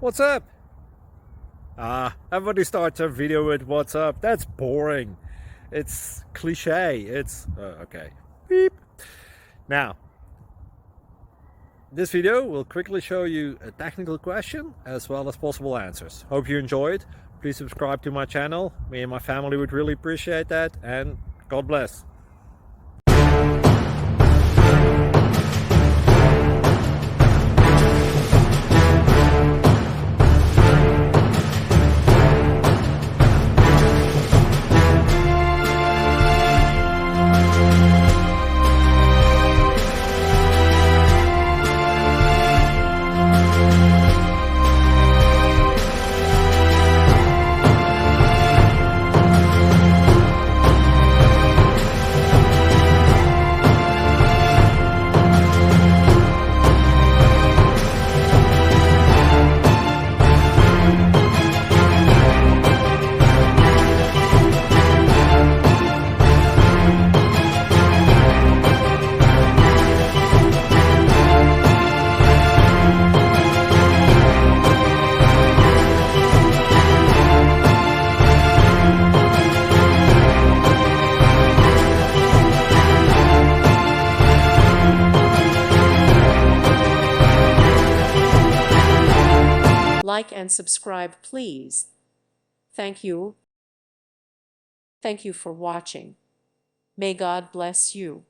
What's up? Everybody starts a video with what's up. That's boring. It's cliche. It's okay. Beep. Now, this video will quickly show you a technical question as well as possible answers. Hope you enjoyed. Please subscribe to my channel. Me and my family would really appreciate that, and God bless. Like and subscribe, please. Thank you. Thank you for watching. May God bless you.